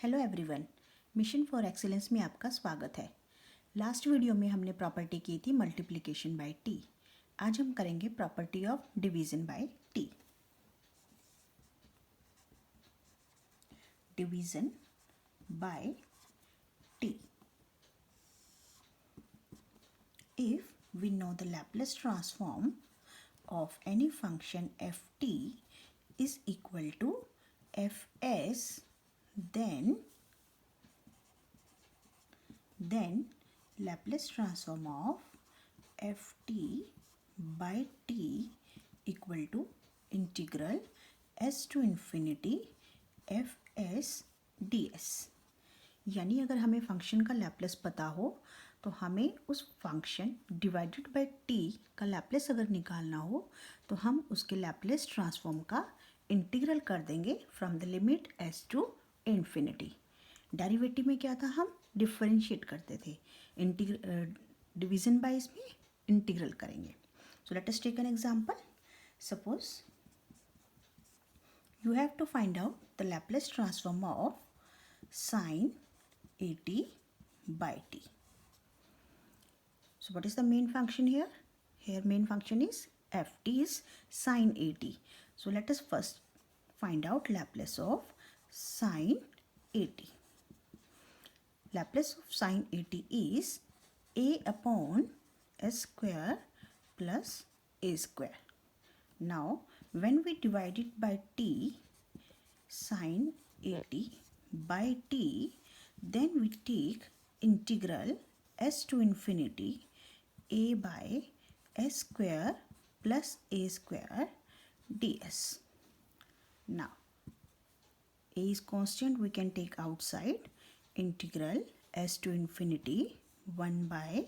Hello everyone, mission for excellence में आपका स्वागत है। लास्ट वीडियो में हमने प्रॉपर्टी की थी मल्टीप्लिकेशन बाय टी। आज हम करेंगे property of division bye T. Division bye T. If we know the Laplace transform of any function ft is equal to fs, then Laplace transform of ft by t equal to integral s to infinity fs ds। यानी अगर हमें function का Laplace पता हो तो हमें उस function divided by T का लैप्लेस अगर निकालना हो तो हम उसके लैप्लेस ट्रांसफॉर्म का इंटीग्रल कर देंगे from the limit S to infinity. Derivative में क्या था, हम डिफरेंशिएट करते थे, डिवीजन बाय इसमें इंटीग्रल करेंगे। So let us take an example. Suppose you have to find out the Laplace transform of sin at by t. So what is the main function here? Here main function is ft is sin at. So let us first find out Laplace of sin at. Laplace of sin at is a upon s square plus a square. Now when we divide it by t, sin at by t, then we take integral s to infinity a by s square plus a square ds. Now a is constant, we can take outside, integral s to infinity 1 by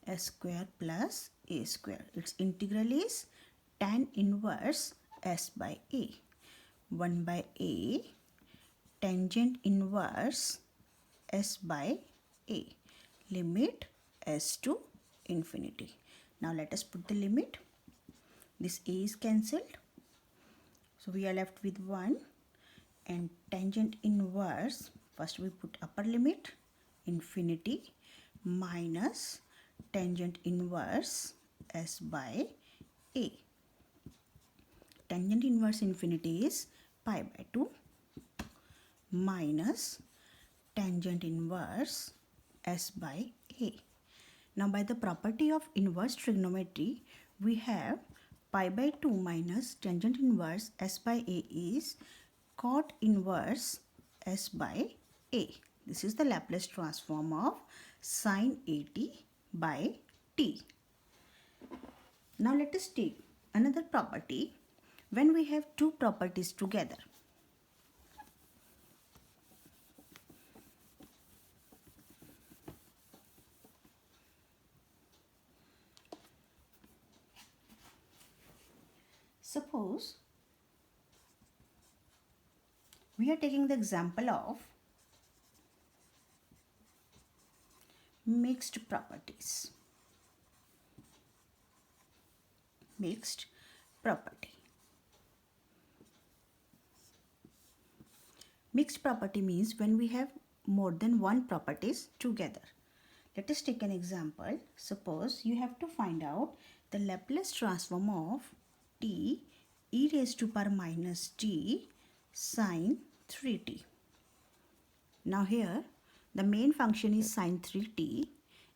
s square plus a square. Its integral is tan inverse s by a, 1 by a tangent inverse s by a, limit s to infinity. Now let us put the limit. This a is cancelled, so we are left with 1, and tangent inverse, first we put upper limit infinity minus tangent inverse s by a. Tangent inverse infinity is pi by 2 minus tangent inverse s by a. Now by the property of inverse trigonometry, we have pi by 2 minus tangent inverse s by a is cot inverse s by a. This is the Laplace transform of sin at by t. Now let us take another property when we have two properties together. Suppose we are taking the example of mixed properties. Mixed property. Mixed property means when we have more than one properties together. Let us take an example. Suppose you have to find out the Laplace transform of t e raised to power minus t sin 3t. Now here the main function is sin 3t,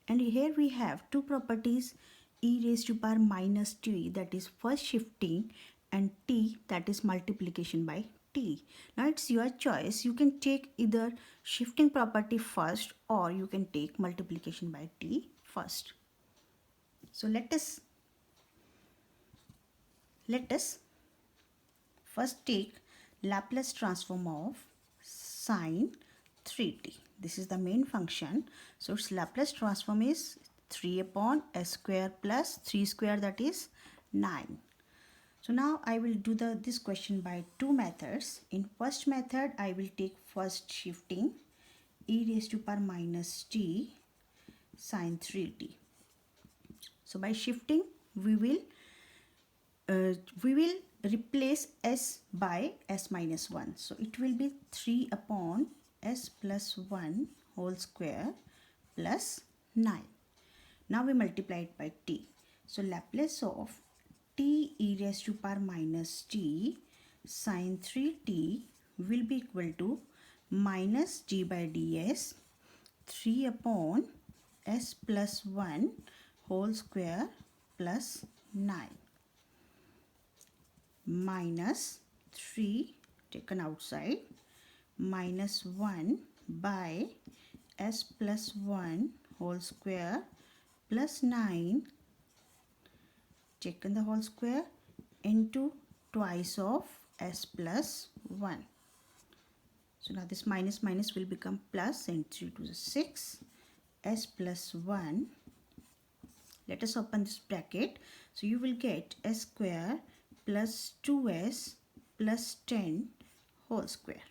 and here we have two properties, e raised to power minus t, that is first shifting, and t, that is multiplication by t. Now it's your choice, you can take either shifting property first or you can take multiplication by t first. So let us first take Laplace transform of sin 3t. This is the main function, so its Laplace transform is 3 upon s square plus 3 square, that is 9. So now I will do this question by two methods. In first method I will take first shifting e raised to power minus t sin 3t. So by shifting we will replace s by s minus 1. So it will be 3 upon s plus 1 whole square plus 9. Now we multiply it by t. So Laplace of t e raised to power minus t sine 3t will be equal to minus d by ds 3 upon s plus 1 whole square plus 9 minus 3 taken outside minus 1 by s plus 1 whole square plus 9 taken the whole square into twice of s plus 1. So now this minus minus will become plus and 3 to the 6 s plus 1. Let us open this bracket. So you will get s square plus 2s plus 10 whole square.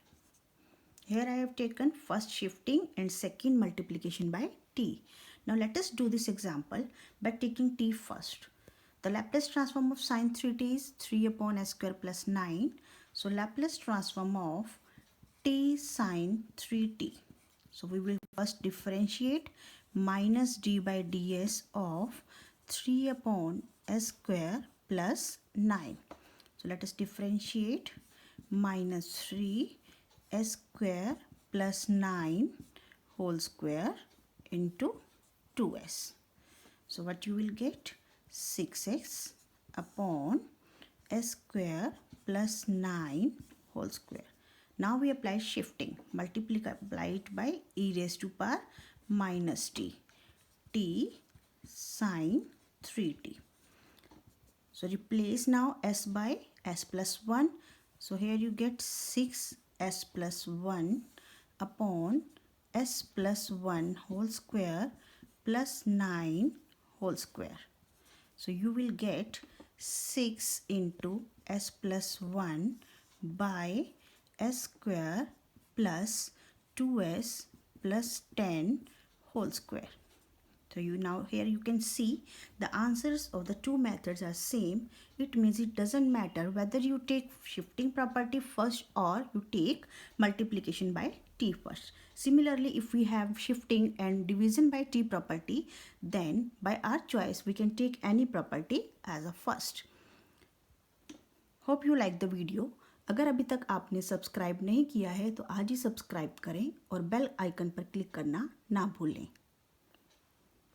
Here I have taken first shifting and second multiplication by t. Now let us do this example by taking t first. The Laplace transform of sine 3t is 3 upon s square plus 9. So Laplace transform of t sine 3t. So we will first differentiate minus d by ds of 3 upon s square plus 9. So let us differentiate minus 3 s square plus 9 whole square into 2s. So what you will get? 6x upon s square plus 9 whole square. Now we apply shifting. Multiply it by e raised to power minus t. T sine 3t. So replace now s by s plus 1. So here you get 6s plus 1 upon s plus 1 whole square plus 9 whole square. So you will get 6 into s plus 1 by s square plus 2s plus 10 whole square. So you now here you can see the answers of the two methods are same. It means it doesn't matter whether you take shifting property first or you take multiplication by t first. Similarly, if we have shifting and division by t property, then by our choice we can take any property as a first. Hope you like the video. अगर अभी तक आपने subscribe नहीं किया है तो आज ही subscribe करें और बेल आइकन पर क्लिक करना ना भूलें.